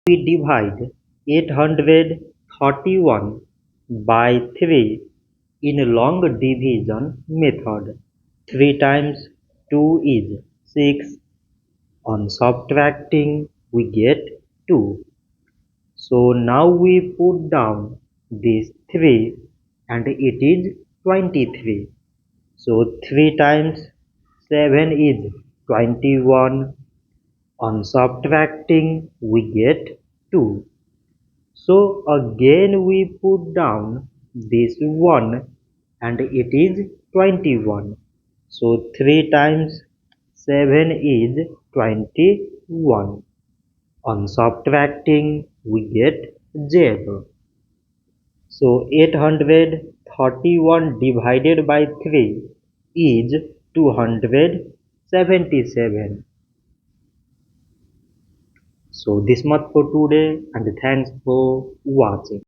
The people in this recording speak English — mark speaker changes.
Speaker 1: We divide 831 by 3 in long division method. 3 times 2 is 6. On subtracting we get 2. So now we put down this 3 and it is 23. So 3 times 7 is 21. On subtracting we get 2. So again we put down this 1 and it is 21. So 3 times 7 is 21. On subtracting we get 0. So 831 divided by 3 is 277. So this much for today and thanks for watching.